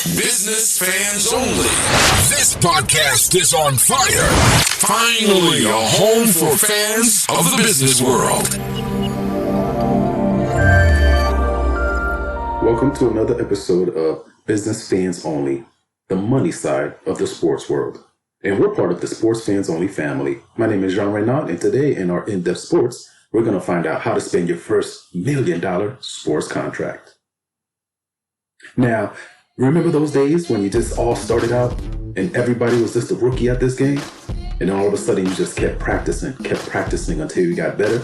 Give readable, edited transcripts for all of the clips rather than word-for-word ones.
Business fans only. This podcast is on fire. Finally, a home for fans of the business world. Welcome to another episode of Business Fans Only, the money side of the sports world. And we're part of the Sports Fans Only family. My name is Jean-Renaud, and today in our In-Depth Sports, we're going to find out how to spend your first $1 million sports contract. Now, remember those days when you just all started out and everybody was just a rookie at this game? And all of a sudden you just kept practicing until you got better?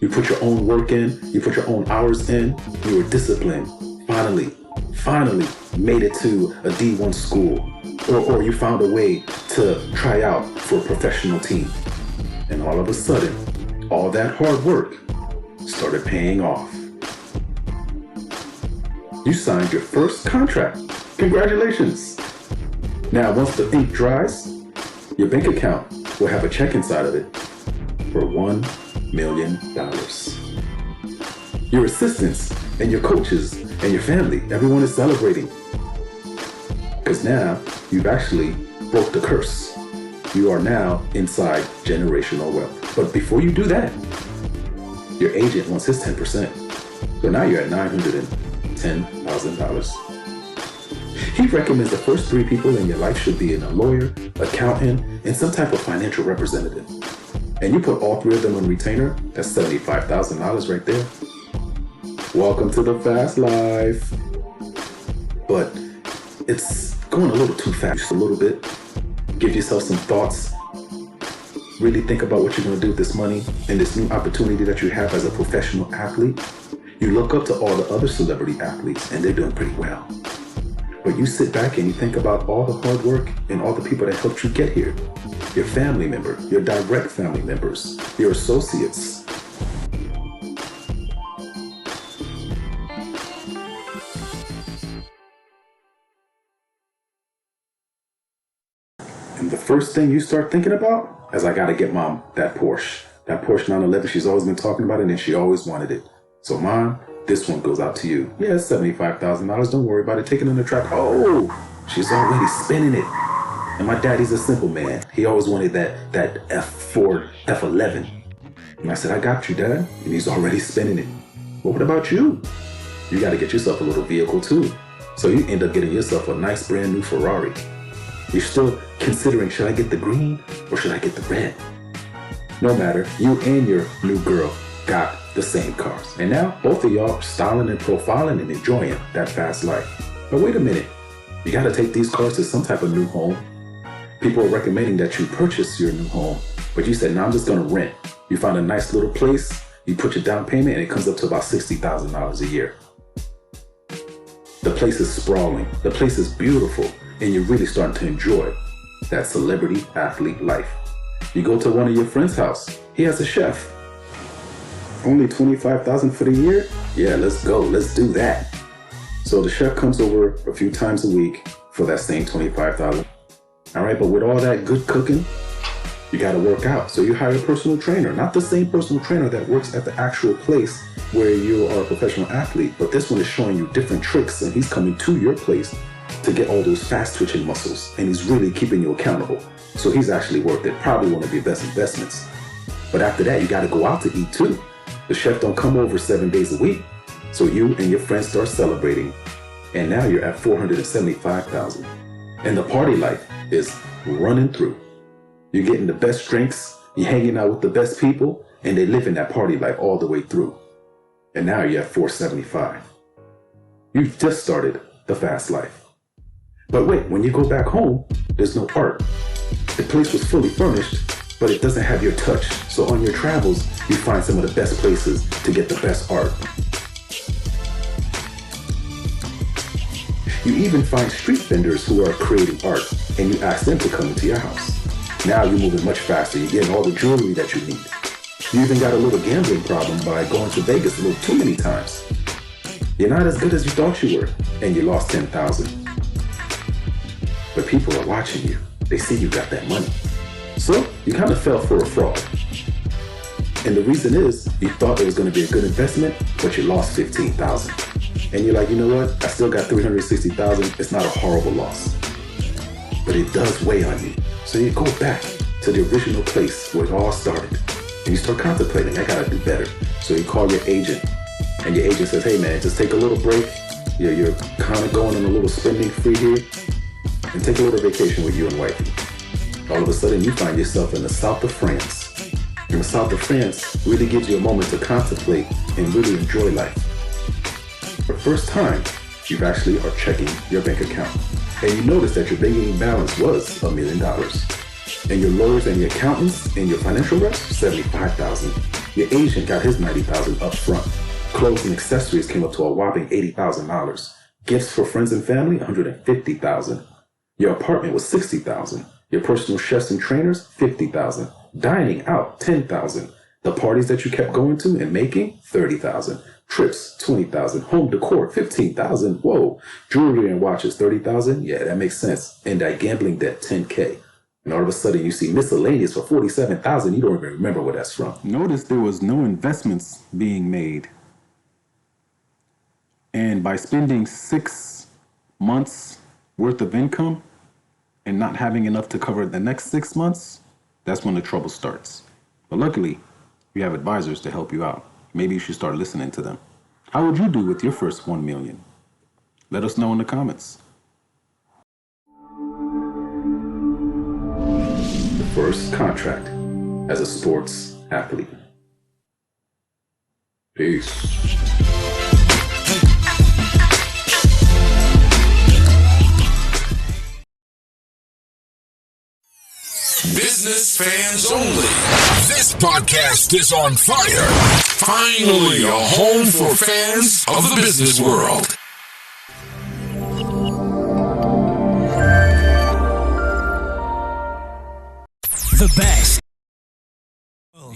You put your own work in, you put your own hours in, you were disciplined. Finally made it to a D1 school. Or you found a way to try out for a professional team. And all of a sudden, all that hard work started paying off. You signed your first contract. Congratulations. Now, once the ink dries, your bank account will have a check inside of it for $1 million. Your assistants and your coaches and your family, everyone is celebrating. Because now you've actually broke the curse. You are now inside generational wealth. But before you do that, your agent wants his 10%. So now you're at $910,000. He recommends the first 3 people in your life should be a lawyer, accountant, and some type of financial representative. And you put all 3 of them on retainer, that's $75,000 right there. Welcome to the fast life. But it's going a little too fast, a little bit. Give yourself some thoughts. Really think about what you're going to do with this money and this new opportunity that you have as a professional athlete. You look up to all the other celebrity athletes and they're doing pretty well. But you sit back and you think about all the hard work and all the people that helped you get here. Your family member, your direct family members, your associates. And the first thing you start thinking about is, I got to get mom that Porsche. That Porsche 911, she's always been talking about it and she always wanted it. So mom, this one goes out to you. Yeah, it's $75,000. Don't worry about it. Take it on the track. Oh, she's already spinning it. And my daddy's a simple man. He always wanted that Ford F11. And I said, I got you, Dad. And he's already spinning it. Well, what about you? You got to get yourself a little vehicle too. So you end up getting yourself a nice brand new Ferrari. You're still considering, should I get the green or should I get the red? No matter, you and your new girl got the same cars. And now both of y'all are styling and profiling and enjoying that fast life. But wait a minute, you got to take these cars to some type of new home. People are recommending that you purchase your new home, but you said, no, I'm just going to rent. You find a nice little place, you put your down payment, and it comes up to about $60,000 a year. The place is sprawling, the place is beautiful, and you're really starting to enjoy that celebrity athlete life. You go to one of your friend's house, he has a chef. Only $25,000 for the year? Yeah, let's go, let's do that. So the chef comes over a few times a week for that same $25,000. All right, but with all that good cooking, you got to work out. So you hire a personal trainer, not the same personal trainer that works at the actual place where you are a professional athlete, but this one is showing you different tricks and he's coming to your place to get all those fast twitching muscles and he's really keeping you accountable. So he's actually worth it, probably one of your best investments. But after that, you got to go out to eat too. The chef don't come over 7 days a week. So you and your friends start celebrating. And now you're at $475,000. And the party life is running through. You're getting the best drinks, you're hanging out with the best people, and they live in that party life all the way through. And now you're at $475,000. You've just started the fast life. But wait, when you go back home, there's no art. The place was fully furnished, but it doesn't have your touch. So on your travels, you find some of the best places to get the best art. You even find street vendors who are creating art, and you ask them to come into your house. Now you're moving much faster. You're getting all the jewelry that you need. You even got a little gambling problem by going to Vegas a little too many times. You're not as good as you thought you were, and you lost $10,000. But people are watching you. They see you got that money. So you kind of fell for a fraud. And the reason is, you thought it was going to be a good investment, but you lost $15,000. and you're like, you know what? I still got $360,000. It's not a horrible loss, but it does weigh on you. So you go back to the original place where it all started, and you start contemplating, I gotta do better. So you call your agent, and your agent says, hey man, just take a little break. You're kind of going on a little spending spree here, and take a little vacation with you and wifey. All of a sudden, you find yourself in the south of France. And the south of France really gives you a moment to contemplate and really enjoy life. For the first time, you actually are checking your bank account. And you notice that your banking balance was $1 million. And your lawyers and your accountants and your financial reps, $75,000. Your agent got his $90,000 up front. Clothes and accessories came up to a whopping $80,000. Gifts for friends and family, $150,000. Your apartment was $60,000. Your personal chefs and trainers, $50,000. Dining out, $10,000. The parties that you kept going to and making, $30,000. Trips, $20,000. Home decor, $15,000. Whoa. Jewelry and watches, $30,000. Yeah, that makes sense. And that gambling debt, $10K. And all of a sudden you see miscellaneous for $47,000. You don't even remember where that's from. Notice there was no investments being made. And by spending 6 months worth of income and not having enough to cover the next 6 months, that's when the trouble starts. But luckily, you have advisors to help you out. Maybe you should start listening to them. How would you do with your first 1 million? Let us know in the comments. The first contract as a sports athlete. Peace. Business fans only. This podcast is on fire. Finally, a home for fans of the business world. The best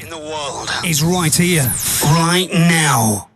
in the world is right here, right now.